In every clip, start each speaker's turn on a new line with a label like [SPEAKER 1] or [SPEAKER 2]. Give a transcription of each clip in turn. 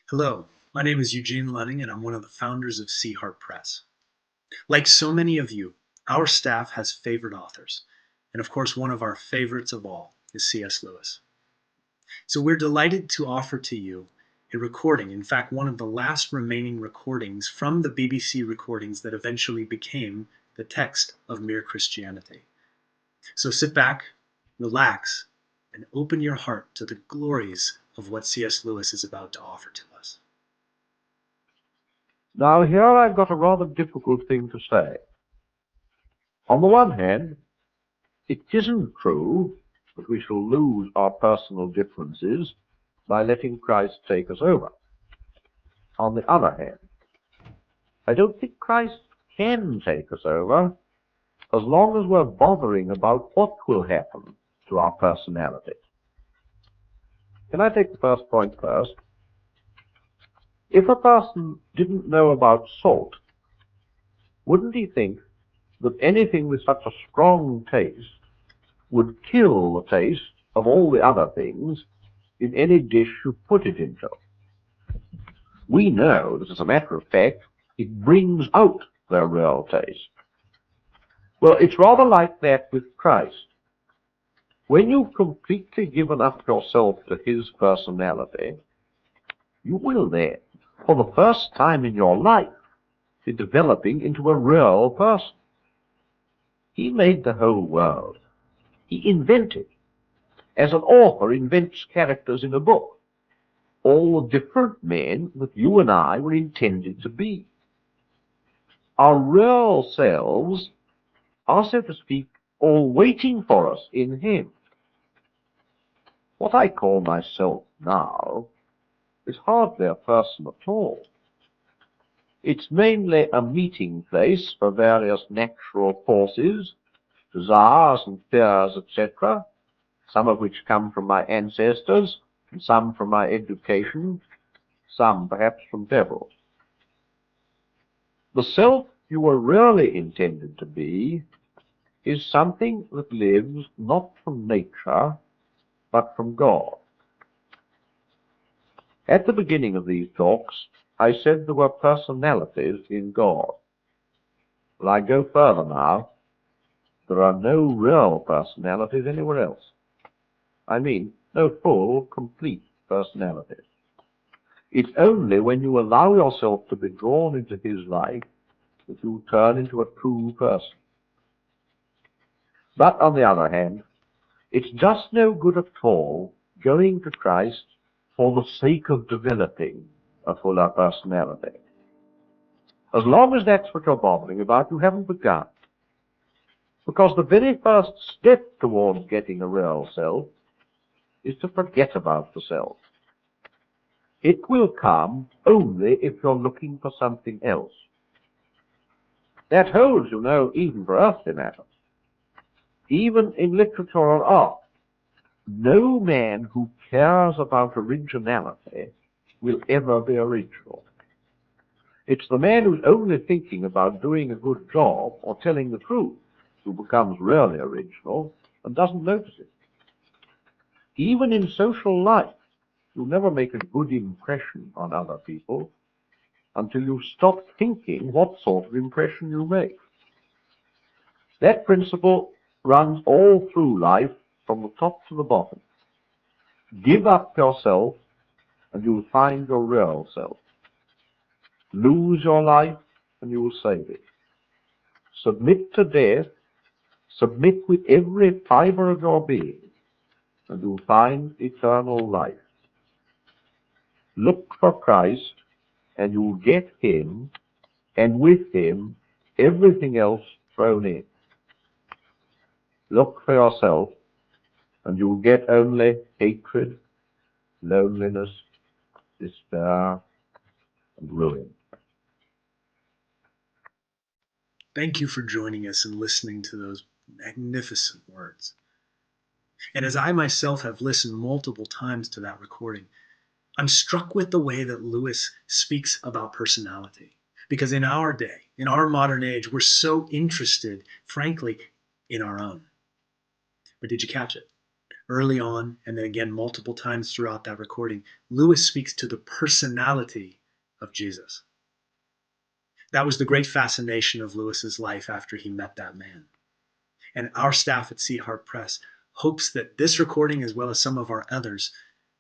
[SPEAKER 1] Hello, my name is Eugene Lunning, and I'm one of the founders of Sea Heart Press. Like so many of you, our staff has favorite authors, and of course, one of our favorites of all is C.S. Lewis. So we're delighted to offer to you a recording, in fact, one of the last remaining recordings from the BBC recordings that eventually became the text of Mere Christianity. So sit back, relax, and open your heart to the glories of what C.S. Lewis is about to offer to us.
[SPEAKER 2] Now, here I've got a rather difficult thing to say. On the one hand, it isn't true that we shall lose our personal differences by letting Christ take us over. On the other hand, I don't think Christ can take us over as long as we're bothering about what will happen to our personality. Can I take the first point first? If a person didn't know about salt, wouldn't he think that anything with such a strong taste would kill the taste of all the other things in any dish you put it into? We know that, as a matter of fact, it brings out their real taste. Well, it's rather like that with Christ. When you've completely given up yourself to his personality, you will then, for the first time in your life, be developing into a real person. He made the whole world. He invented, as an author invents characters in a book, all the different men that you and I were intended to be. Our real selves are, so to speak, all waiting for us in him. What I call myself now is hardly a person at all. It's mainly a meeting place for various natural forces, desires and fears, etc., some of which come from my ancestors, and some from my education, some perhaps from devils. The self you were really intended to be is something that lives not from nature, but from God. At the beginning of these talks, I said there were personalities in God. Well, I go further now. There are no real personalities anywhere else. I mean, no full, complete personalities. It's only when you allow yourself to be drawn into his life that you turn into a true person. But on the other hand, it's just no good at all going to Christ for the sake of developing a fuller personality. As long as that's what you're bothering about, you haven't begun. Because the very first step towards getting a real self is to forget about the self. It will come only if you're looking for something else. That holds, you know, even for earthly matters. Even in literature or art, no man who cares about originality will ever be original. It's the man who's only thinking about doing a good job or telling the truth who becomes really original and doesn't notice it. Even in social life, you'll never make a good impression on other people until you stop thinking what sort of impression you make. That principle runs all through life from the top to the bottom. Give up yourself and you'll find your real self. Lose your life and you will save it. Submit to death, submit with every fiber of your being, and you'll find eternal life. Look for Christ and you'll get him, and with him everything else thrown in. Look for yourself and you'll get only hatred, loneliness, despair, and ruin.
[SPEAKER 1] Thank you for joining us and listening to those magnificent words. And as I myself have listened multiple times to that recording, I'm struck with the way that Lewis speaks about personality. Because in our day, in our modern age, we're so interested, frankly, in our own. But did you catch it? Early on, and then again multiple times throughout that recording, Lewis speaks to the personality of Jesus. That was the great fascination of Lewis's life after he met that man. And our staff at Sea Heart Press hopes that this recording, as well as some of our others,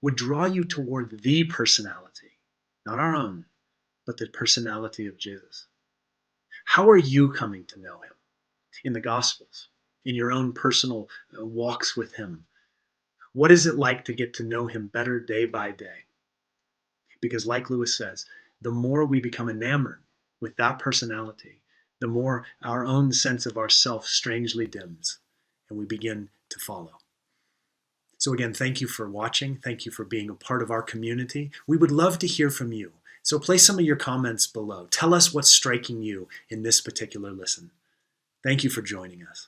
[SPEAKER 1] would draw you toward the personality, not our own, but the personality of Jesus. How are you coming to know him in the Gospels, in your own personal walks with him? What is it like to get to know him better day by day? Because, like Lewis says, the more we become enamored with that personality, the more our own sense of ourself strangely dims and we begin to follow. So, again, thank you for watching. Thank you for being a part of our community. We would love to hear from you. So, place some of your comments below. Tell us what's striking you in this particular listen. Thank you for joining us.